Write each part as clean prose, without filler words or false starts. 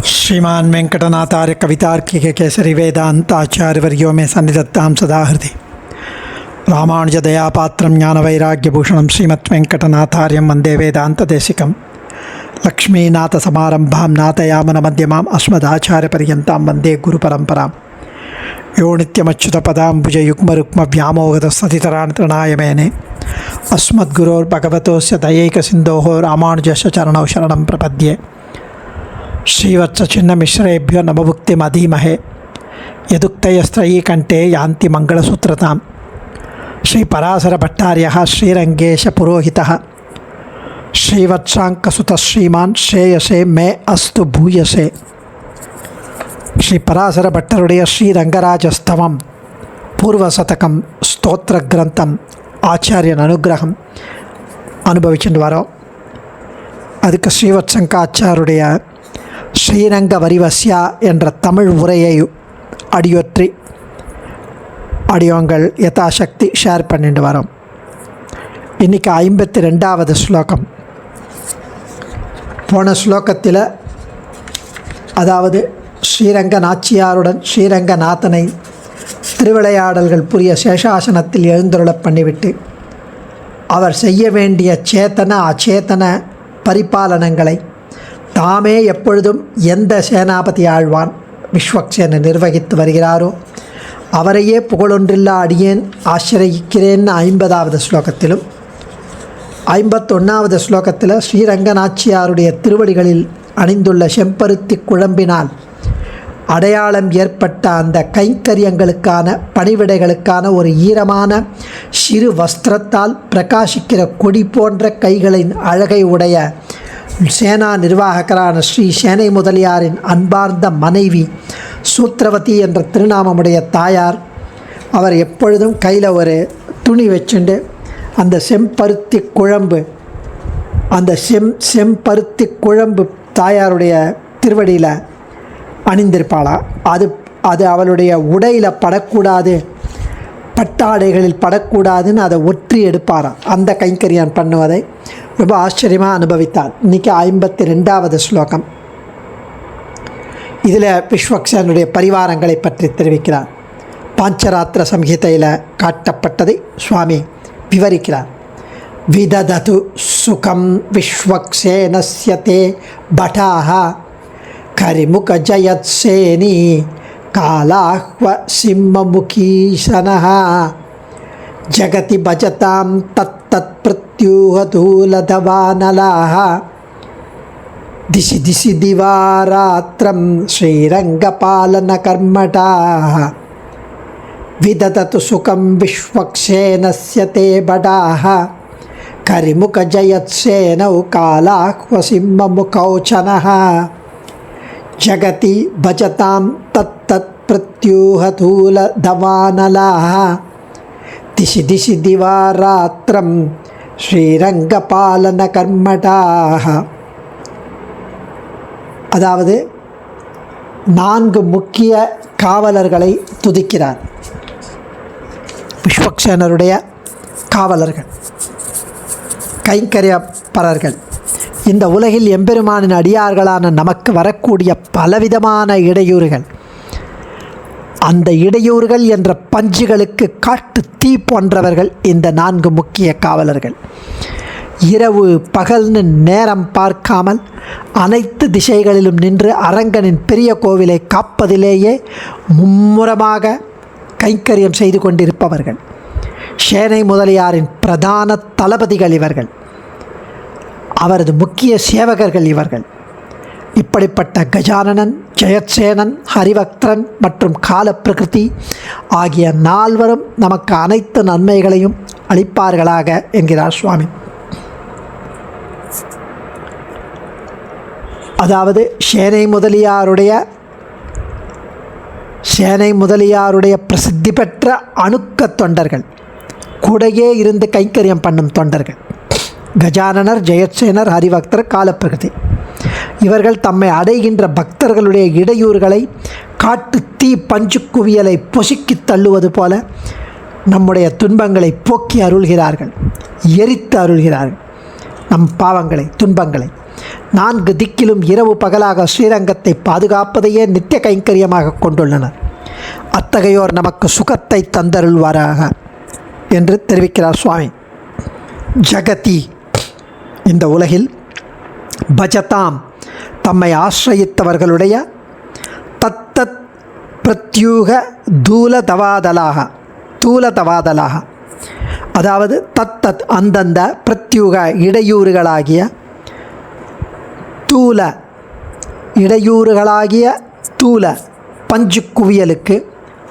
श्रीमान वेंकटनाथार्य कवितार्किक केसरी वेदांताचार्यवर्यो में सन्निधत्तां सदा हृदि रामानुज दयापात्रं ज्ञानवैराग्यभूषणं श्रीमद्वेंकटनाथार्यं वन्दे वेदान्तदेशिकं लक्ष्मीनाथसमारम्भां नाथयामनमध्यमाम् अस्मदाचार्यपर्यन्तां वन्दे गुरुपरम्परां यो नित्यमच्युतपदाम्बुजयुग्मरुक्मव्यामोहतस्ततितराणि तृणाय मेने अस्मद्गुरोर्भगवतोस्य दयैकसिन्धोः रामानुजस्य चरणौ शरणं प्रपद्ये। श्रीवत्सचिन्नमिश्रेभ्यो नमभुक्तिमधीमहे यदुक्तयस्त्रयी कंठे यान्ति मंगलसूत्रतां। श्रीपराशरभट्टार्यः श्रीरंगेशपुरोहितः श्रीवत्साङ्कसुतः श्रीमान् श्रेयसे मे अस्तु भूयसे। श्रीपराशरभट्टरुடைய श्रीरंगराजस्तवं पूर्वशतकं स्तोत्र ग्रंथम ஆச்சாரியன் அனுகிரகம் அனுபவிச்சுட்டு வரோம். அதுக்கு ஸ்ரீவத்சங்காச்சாருடைய ஸ்ரீரங்க வரிவசியா என்ற தமிழ் உரையை அடியொற்றி அடியோங்கள் யதாசக்தி ஷேர் பண்ணிட்டு வரோம். இன்றைக்கி 52வது ஸ்லோகம். போன ஸ்லோகத்தில் அதாவது ஸ்ரீரங்க நாச்சியாருடன் ஸ்ரீரங்கநாதனை திருவிளையாடல்கள் புரிய சேஷாசனத்தில் எழுந்தருளப் பண்ணிவிட்டு அவர் செய்ய வேண்டிய சேத்தன அச்சேதன பரிபாலனங்களை தாமே எப்பொழுதும் எந்த சேனாபதி ஆழ்வான் விஸ்வக்சேனர் நிர்வகித்து வருகிறாரோ அவரையே புகழொன்றில்லா அடியேன் ஆசிரயிக்கிறேன்னு 50வது ஸ்லோகத்திலும் 51வது ஸ்லோகத்தில் ஸ்ரீரங்கநாச்சியாருடைய திருவடிகளில் அணிந்துள்ள செம்பருத்தி குழம்பினால் அடையாளம் ஏற்பட்ட அந்த கைங்கரியங்களுக்கான பணிவிடைகளுக்கான ஒரு ஈரமான சிறு வஸ்திரத்தால் பிரகாசிக்கிற கொடி போன்ற கைகளின் அழகை உடைய சேனா நிர்வாகரான ஸ்ரீ சேனை முதலியாரின் அன்பார்ந்த மனைவி சூத்ரவதி என்ற திருநாமமுடைய தாயார். அவர் எப்பொழுதும் கையில் ஒரு துணி வச்சுண்டு அந்த செம்பருத்தி குழம்பு அந்த செம்பருத்தி குழம்பு தாயாருடைய திருவடியில் அணிந்திருப்பாளா. அது அவளுடைய உடையில் படக்கூடாது, பட்டாடைகளில் படக்கூடாதுன்னு அதை ஒற்றி எடுப்பாராம். அந்த கைங்கரியம் பண்ணுவதை ரொம்ப ஆச்சரியமாக அனுபவித்தார். இன்றைக்கி 52வது ஸ்லோகம். இதில் விஸ்வக்சேனருடைய பரிவாரங்களை பற்றி தெரிவிக்கிறார். பாஞ்சராத்திர சம்ஹிதையில் காட்டப்பட்டதை சுவாமி விவரிக்கிறார். விததது சுகம் விஸ்வக்சேனஸ்ய தே படாஹ கரிமுக ஜயத்சேனி காலாஹ்வ சிம்மமுகீசனஹ ஜகதி பஜதாம் தத்தத் பிரத்யூஹதூலதவானலாஹ திசி திசி திவாராத்ரம் ஸ்ரீரங்கபாலன கர்மடாஹ விததது சுகம் விஸ்வக்சேனஸ்ய தே படாஹ கரிமுக ஜயத்சேனௌ காலாஹ்வ சிம்மமுகௌச்சனஹ ஜகதி பஜதாம் தத்தத் பிரத்யூஹதூலதவானலாஹ திசி திசி திவாராத்ரம் ஸ்ரீரங்கபாலன கர்மடாஹ. அதாவது 4 முக்கிய காவலர்களை துதிக்கிறார். விஸ்வக்சேனருடைய காவலர்கள், கைங்கரியப்பரர்கள். இந்த உலகில் எம்பெருமானின் அடியார்களான நமக்கு வரக்கூடிய பலவிதமான இடையூறுகள், அந்த இடையூறுகள் என்ற பஞ்சுகளுக்கு காட்டு தீ போன்றவர்கள் இந்த 4 முக்கிய காவலர்கள். இரவு பகல்னு நேரம் பார்க்காமல் அனைத்து திசைகளிலும் நின்று அரங்கனின் பெரிய கோவிலை காப்பதிலேயே மும்முரமாக கைங்கரியம் செய்து கொண்டிருப்பவர்கள். சேனை முதலியாரின் பிரதான தளபதிகள் இவர்கள். அவரது முக்கிய சேவகர்கள் இவர்கள். இப்படிப்பட்ட கஜானனன், ஜெயத்சேனன், ஹரிவக்திரன் மற்றும் காலப்பிரகிருதி ஆகிய 4 நமக்கு அனைத்து நன்மைகளையும் அளிப்பார்களாக என்கிறார் சுவாமி. அதாவது சேனை முதலியாருடைய பிரசித்தி பெற்ற அணுக்க தொண்டர்கள், கூடையே இருந்து கைங்கரியம் பண்ணும் தொண்டர்கள். கஜானனர், ஜெயத்சேனர், ஹரிபக்தர், காலப்பிரகிருதி இவர்கள் தம்மை அடைகின்ற பக்தர்களுடைய இடையூறுகளை காட்டு தீ பஞ்சு குவியலை பொசுக்கி தள்ளுவது போல நம்முடைய துன்பங்களை போக்கி அருள்கிறார்கள், எரித்து அருள்கிறார்கள். நம் பாவங்களை, துன்பங்களை 4 திக்கிலும் இரவு பகலாக ஸ்ரீரங்கத்தை பாதுகாப்பதையே நித்திய கைங்கரியமாக கொண்டுள்ளனர். அத்தகையோர் நமக்கு சுகத்தை தந்தருள்வாராக என்று தெரிவிக்கிறார் சுவாமி. ஜகதி, இந்த உலகில் பஜதாம், தம்மை ஆசிரயித்தவர்களுடைய தத்தத் பிரத்யூக தூலதவாதலாக, அதாவது தத்தத் அந்தந்த, பிரத்யூக இடையூறுகளாகிய, தூல பஞ்சு குவியலுக்கு,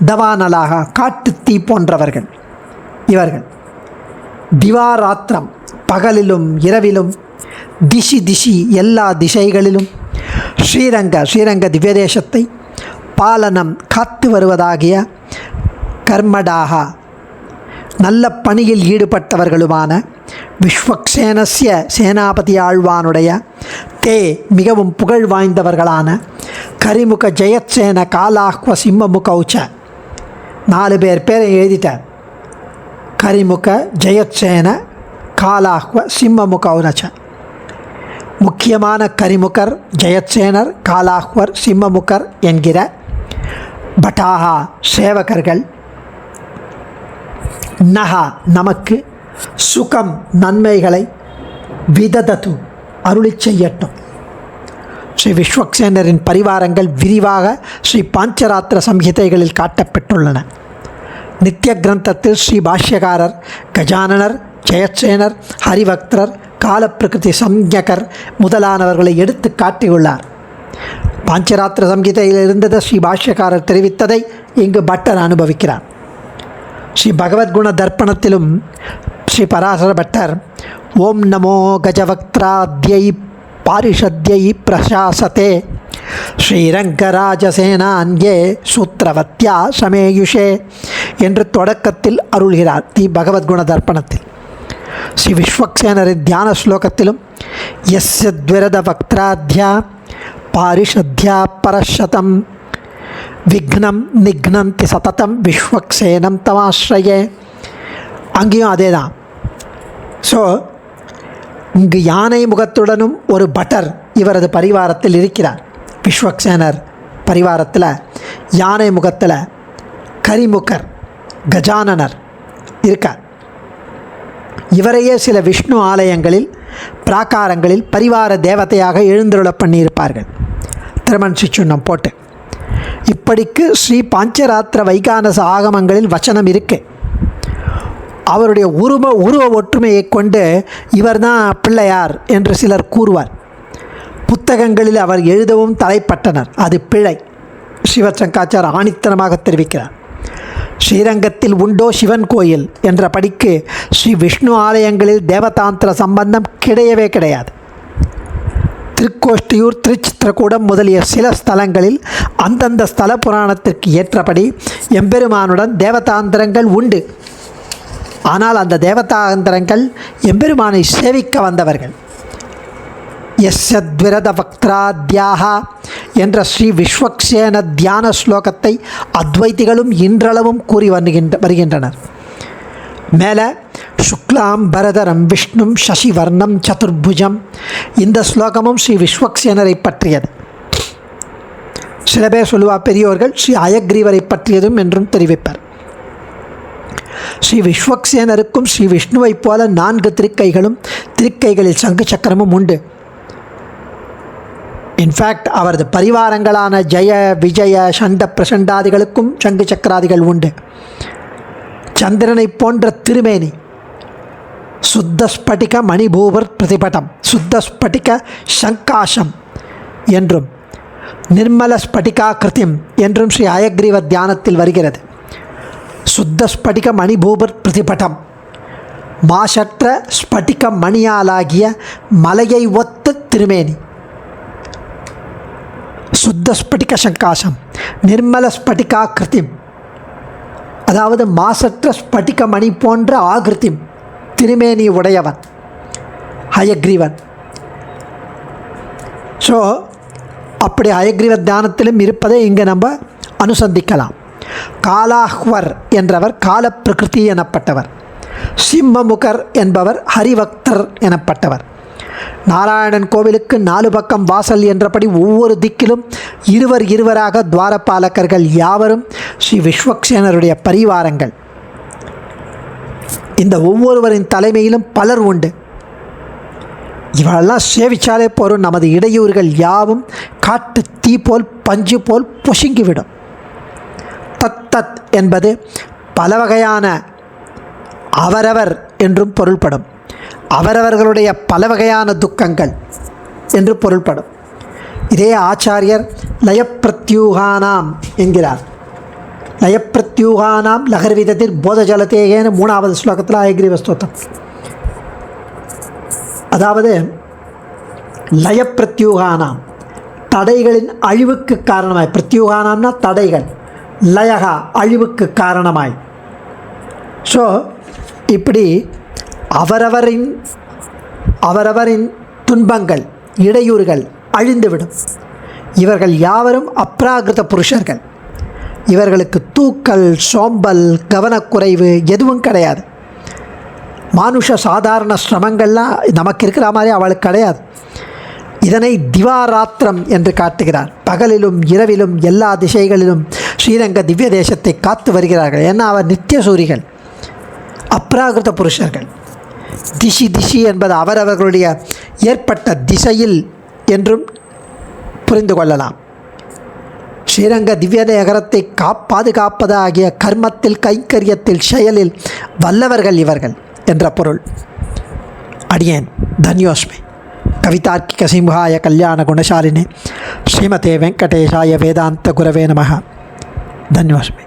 தவானலாக காட்டு தீ போன்றவர்கள் இவர்கள். திவாராத்திரம், பகலிலும் இரவிலும், திசி எல்லா திசைகளிலும், ஸ்ரீரங்க திவ்யதேசத்தை பாலனம் காத்து வருவதாகிய கர்மடாக, நல்ல பணியில் ஈடுபட்டவர்களுமான விஸ்வக்சேனஸ்ய சேனாபதி ஆழ்வானுடைய தே மிகவும் புகழ் வாய்ந்தவர்களான கரிமுக ஜெயத்சேன காலாஹ்வ சிம்மமுகௌச்ச, 4 பேரை எழுதிட்டார். கரிமுக ஜெயத்சேன காலாஹ்வ சிம்மமுகௌச்ச. முக்கியமான கரிமுகர், ஜெயத்சேனர், காலாஹ்வர், சிம்மமுகர் என்கிற பட்டாகா சேவகர்கள் நகா நமக்கு சுகம் நன்மைகளை விததது அருளி செய்யட்டும். ஸ்ரீ விஸ்வக்சேனரின் பரிவாரங்கள் விரிவாக ஸ்ரீ பாஞ்சராத்திர சம்ஹிதைகளில் காட்டப்பட்டுள்ளன. நித்திய கிரந்தத்தில் ஸ்ரீ பாஷ்யகாரர் கஜானனர், ஜெயத்சேனர், ஹரிபக்தர், காலப்பிரகிருதி சம்ஞகர் முதலானவர்களை எடுத்து காட்டியுள்ளார். பாஞ்சராத்திர சம்ஹிதையில் இருந்ததை ஸ்ரீ பாஷ்யகாரர் தெரிவித்ததை இங்கு பட்டர் அனுபவிக்கிறார். ஸ்ரீ பகவத்குண தர்ப்பணத்திலும் ஸ்ரீ பராசர பட்டர் ஓம் நமோ கஜவக்திராத்யை பாரிஷத்யை பிரசாசதே ஸ்ரீரங்கராஜசேனான்யே சூத்திரவத்யா சமேயுஷே என்று தொடக்கத்தில் அருள்கிறார். பகவத்குண தர்ப்பணத்தில் ஸ்ரீ விஸ்வக்சேனரின் தியான ஸ்லோகத்திலும் யஸ்ய த்விரத வக்திராத்யா பாரிஷத்யா பரஷதம் விக்னம் நிக்னந்தி சததம் விஸ்வக்சேனம் தமாஸ்ரயே, அங்கேயும் அதே தான். ஸோ இங்கு யானை முகத்துடனும் ஒரு பட்டர் இவரது பரிவாரத்தில் இருக்கிறார். விஸ்வக்சேனர் பரிவாரத்தில் யானை முகத்தில் கரிமுகர் கஜானனர் இருக்கார். இவரையே சில விஷ்ணு ஆலயங்களில் பிராகாரங்களில் பரிவார தேவதையாக எழுந்தருள பண்ணியிருப்பார்கள், திருமண் சிச்சுன்னம் போட்டு. இப்படிக்கு ஸ்ரீ பாஞ்சராத்திர வைகானச ஆகமங்களில் வச்சனம் இருக்கு. அவருடைய உருவ ஒற்றுமையை கொண்டு இவர்தான் பிள்ளையார் என்று சிலர் கூறுவார். புத்தகங்களில் அவர் எழுதவும் தலைப்பட்டனர், அது பிழை. சிவசங்காச்சார் ஆணித்தனமாக தெரிவிக்கிறார். ஸ்ரீரங்கத்தில் உண்டோ சிவன் கோயில் என்ற படிக்கு ஸ்ரீ விஷ்ணு ஆலயங்களில் தேவதாந்திர சம்பந்தம் கிடையவே கிடையாது. திருக்கோஷ்டியூர், திருச்சித்திரக்கூடம் முதலிய சில ஸ்தலங்களில் அந்தந்த ஸ்தல புராணத்திற்கு ஏற்றபடி எம்பெருமானுடன் தேவதாந்திரங்கள் உண்டு. ஆனால் அந்த தேவதாந்திரங்கள் எம்பெருமானை சேவிக்க வந்தவர்கள். யஸ்யத்விரத வக்திராத்யாக என்ற ஸ்ரீ விஸ்வக்சேன தியான ஸ்லோகத்தை அத்வைதிகளும் இன்றளவும் கூறி வருகின்றனர். மேலே சுக்லாம் பரதரம் விஷ்ணும் சசிவர்ணம் சதுர்புஜம், இந்த ஸ்லோகமும் ஸ்ரீ விஸ்வக்சேனரை பற்றியது. சில பேர் சொல்லுவார் பெரியோர்கள் ஸ்ரீ அயக்ரீவரை பற்றியதும் என்றும் தெரிவிப்பார். ஸ்ரீ விஸ்வக்சேனருக்கும் ஸ்ரீ விஷ்ணுவைப் போல 4 திருக்கைகளில் சங்கு சக்கரமும் உண்டு. இன்ஃபேக்ட் அவரது பரிவாரங்களான ஜெய விஜய சண்ட பிரசண்டாதிகளுக்கும் சங்கு சக்கராதிகள் உண்டு. சந்திரனை போன்ற திருமேனி, சுத்தஸ்பட்டிக மணிபூபர் பிரதிபட்டம், சுத்தஸ்பட்டிக சங்காசம் என்றும் நிர்மல ஸ்பட்டிகா கிருத்தியம் என்றும் ஸ்ரீ அயக்ரீவ தியானத்தில் வருகிறது. சுத்தஸ்பட்டிக மணிபூபர் பிரதிபட்டம், மாசற்ற ஸ்பட்டிக மணியாலாகிய மலையை ஒத்த திருமேனி. சுத்தஸ்பட்டிக சங்காசம், நிர்மல ஸ்பட்டிகா கிருத்தியம், அதாவது மாசற்ற ஸ்பட்டிக மணி போன்ற ஆகிருத்தியம் திருமேனி உடையவன் ஹயக்ரீவன். ஸோ அப்படி ஹயக்ரீவ தியானத்திலும் இருப்பதை இங்கே நம்ம அனுசந்திக்கலாம். காலாஹ்வர் என்றவர் காலப்பிரகிருதி எனப்பட்டவர். சிம்மமுகர் என்பவர் ஹரிபக்தர் எனப்பட்டவர். நாராயணன் கோவிலுக்கு 4 பக்கம் வாசல் என்றபடி ஒவ்வொரு திக்கிலும் இருவராக துவாரபாலகர்கள் யாவரும் ஸ்ரீ விஸ்வக்சேனருடைய பரிவாரங்கள். இந்த ஒவ்வொருவரின் தலைமையிலும் பலர் உண்டு. இவளெல்லாம் சேவிச்சாலே போரும், நமது இடையூறுகள் யாவும் காட்டு தீ போல் பஞ்சு போல் பொசுங்கிவிடும். தத் என்பது பல வகையான அவரவர் என்றும் பொருள்படும். அவரவர்களுடைய பல வகையான துக்கங்கள் என்று பொருள்படும். இதே ஆச்சாரியர் லயப்பிரத்யூகானாம் என்கிறார். லயப்பிரத்யூகானாம் லகர்விதத்தில் போதஜலத்தேகேன்னு 3வது ஸ்லோகத்தில் ஹயக்ரீவ ஸ்தோத்திரம். அதாவது லயப்பிரத்யூகானாம் தடைகளின் அழிவுக்கு காரணமாய், பிரத்யூகானாம்னா தடைகள், லயகா அழிவுக்கு காரணமாய். ஸோ இப்படி அவரவரின் துன்பங்கள் இடையூறுகள் அழிந்துவிடும். இவர்கள் யாவரும் அப்ராகிருத புருஷர்கள். இவர்களுக்கு தூக்கல், சோம்பல், கவனக்குறைவு எதுவும் கிடையாது. மானுஷ சாதாரண சிரமங்கள்லாம் நமக்கு இருக்கிற மாதிரி அவளுக்கு கிடையாது. இதனை திவாராத்திரம் என்று காட்டுகிறார். பகலிலும் இரவிலும் எல்லா திசைகளிலும் ஸ்ரீரங்க திவ்ய தேசத்தை காத்து வருகிறார்கள். ஏன்னா அவர் நித்திய சூரிகள், அப்ராகிருத புருஷர்கள். திசி என்பது அவரவர்களுடைய ஏற்பட்ட திசையில் என்றும் புரிந்து கொள்ளலாம். ஸ்ரீரங்க திவ்ய நகரத்தை பாதுகாப்பது ஆகிய கர்மத்தில், கைங்கரியத்தில், செயலில் வல்லவர்கள் இவர்கள் என்ற பொருள். அடியேன் தன்யோஸ்மி. கவிதார்க்கிக சிம்ஹாய கல்யாண குணசாலினே ஸ்ரீமதே வெங்கடேஷாய வேதாந்த குரவே நமஹ. தன்யோஸ்மி.